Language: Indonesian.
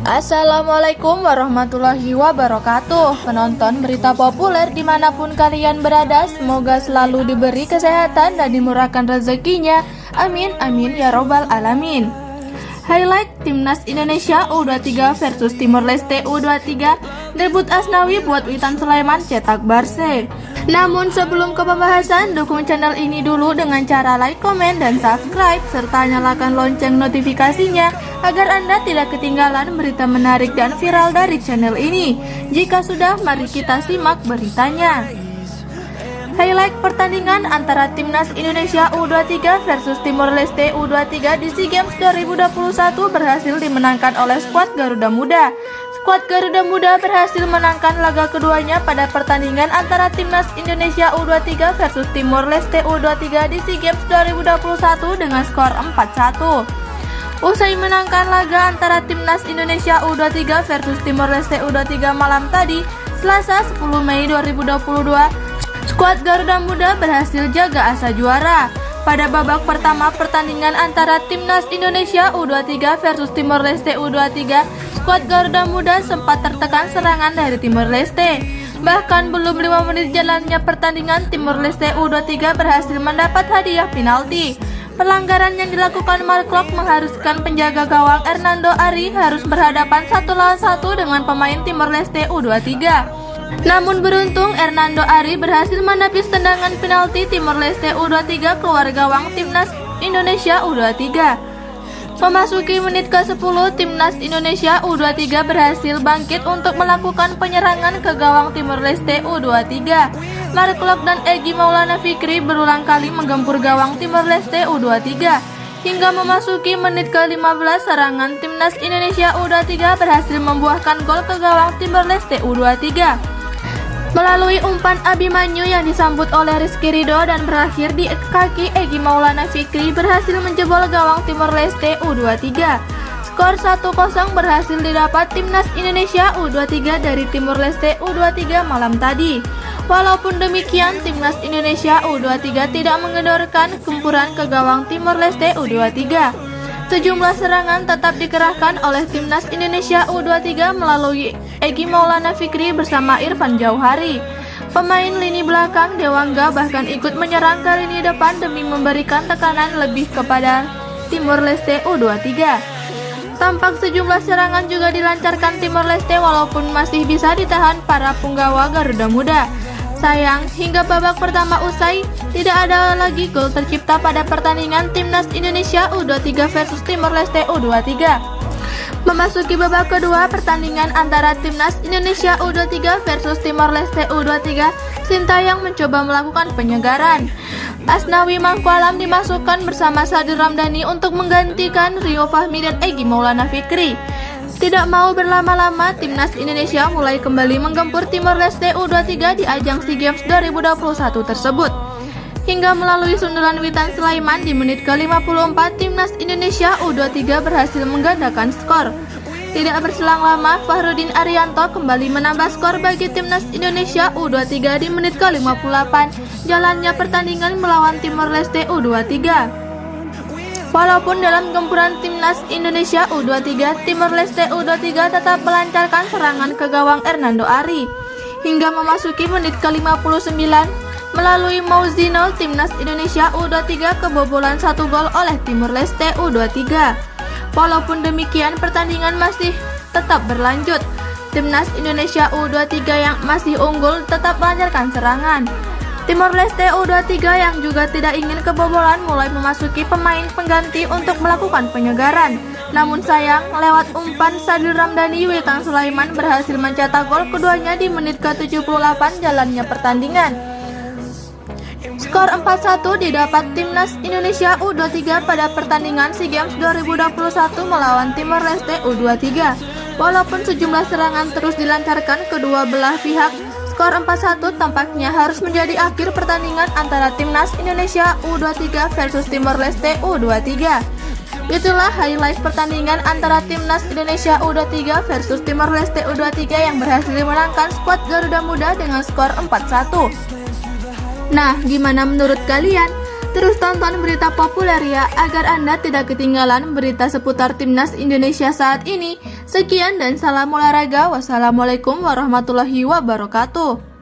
Assalamualaikum warahmatullahi wabarakatuh. Penonton berita populer dimanapun kalian berada, semoga selalu diberi kesehatan dan dimurahkan rezekinya. Amin amin ya robbal alamin. Highlight Timnas Indonesia U23 versus Timor Leste U23. Debut Asnawi buat Witan Sulaiman cetak Barce. Namun sebelum ke pembahasan, dukung channel ini dulu dengan cara like, komen, dan subscribe, serta nyalakan lonceng notifikasinya agar Anda tidak ketinggalan berita menarik dan viral dari channel ini. Jika sudah, mari kita simak beritanya. Highlight pertandingan antara Timnas Indonesia U23 versus Timor Leste U23 di SEA Games 2021 berhasil dimenangkan oleh skuad Garuda Muda. Skuad Garuda Muda berhasil menangkan laga keduanya pada pertandingan antara Timnas Indonesia U23 versus Timor Leste U23 di SEA Games 2021 dengan skor 4-1. Usai menangkan laga antara Timnas Indonesia U23 versus Timor Leste U23 malam tadi, Selasa 10 Mei 2022, skuad Garuda Muda berhasil jaga asa juara. Pada babak pertama pertandingan antara Timnas Indonesia U23 versus Timor Leste U23, skuad Garuda Muda sempat tertekan serangan dari Timor Leste. Bahkan belum 5 menit jalannya pertandingan, Timor Leste U23 berhasil mendapat hadiah penalti. Pelanggaran yang dilakukan Mark Klok mengharuskan penjaga gawang Hernando Ari harus berhadapan 1 lawan 1 dengan pemain Timor Leste U23. Namun beruntung, Hernando Ari berhasil menepis tendangan penalti Timor Leste U23 keluar gawang Timnas Indonesia U23. Memasuki menit ke-10, Timnas Indonesia U23 berhasil bangkit untuk melakukan penyerangan ke gawang Timor Leste U23. Mark Klok dan Egy Maulana Fikri berulang kali menggempur gawang Timor Leste U23. Hingga memasuki menit ke-15, serangan Timnas Indonesia U23 berhasil membuahkan gol ke gawang Timor Leste U23. Melalui umpan Abimanyu yang disambut oleh Rizky Ridho dan berakhir di kaki Egy Maulana Fikri berhasil menjebol gawang Timor Leste U23. Skor 1-0 berhasil didapat Timnas Indonesia U23 dari Timor Leste U23 malam tadi. Walaupun demikian, Timnas Indonesia U23 tidak mengendorkan gempuran ke gawang Timor Leste U23. Sejumlah serangan tetap dikerahkan oleh Timnas Indonesia U23 melalui Egy Maulana Fikri bersama Irfan Jauhari. Pemain lini belakang Dewangga bahkan ikut menyerang ke lini depan demi memberikan tekanan lebih kepada Timor Leste U23. Tampak sejumlah serangan juga dilancarkan Timor Leste walaupun masih bisa ditahan para punggawa Garuda Muda. Sayang, hingga babak pertama usai, tidak ada lagi gol tercipta pada pertandingan Timnas Indonesia U23 versus Timor Leste U23. Memasuki babak kedua pertandingan antara Timnas Indonesia U23 versus Timor Leste U23, Sintayong mencoba melakukan penyegaran. Asnawi Mangkualam dimasukkan bersama Sadil Ramdhani untuk menggantikan Rio Fahmi dan Egy Maulana Fikri. Tidak mau berlama-lama, Timnas Indonesia mulai kembali menggempur Timor Leste U23 di ajang SEA Games 2021 tersebut. Hingga melalui sundulan Witan Sulaiman di menit ke-54, Timnas Indonesia U23 berhasil menggandakan skor. Tidak berselang lama, Fahrudin Arianto kembali menambah skor bagi Timnas Indonesia U23 di menit ke-58, jalannya pertandingan melawan Timor Leste U23. Walaupun dalam gempuran Timnas Indonesia U23, Timor Leste U23 tetap melancarkan serangan ke gawang Hernando Ari. Hingga memasuki menit ke-59, melalui Mouzino, Timnas Indonesia U23 kebobolan 1 gol oleh Timor Leste U23. Walaupun demikian, pertandingan masih tetap berlanjut. Timnas Indonesia U23 yang masih unggul tetap melancarkan serangan. Timor Leste U23 yang juga tidak ingin kebobolan mulai memasuki pemain pengganti untuk melakukan penyegaran. Namun sayang, lewat umpan Sadil Ramdhani, Witan Sulaiman berhasil mencetak gol keduanya di menit ke-78 jalannya pertandingan. Skor 4-1 didapat Timnas Indonesia U23 pada pertandingan SEA Games 2021 melawan Timor Leste U23. Walaupun sejumlah serangan terus dilancarkan kedua belah pihak, skor 4-1 tampaknya harus menjadi akhir pertandingan antara Timnas Indonesia U23 versus Timor Leste U23. Itulah highlight pertandingan antara Timnas Indonesia U23 versus Timor Leste U23 yang berhasil dimenangkan skuad Garuda Muda dengan skor 4-1. Nah, gimana menurut kalian? Terus tonton berita populer ya, agar Anda tidak ketinggalan berita seputar Timnas Indonesia saat ini. Sekian dan salam olahraga. Wassalamualaikum warahmatullahi wabarakatuh.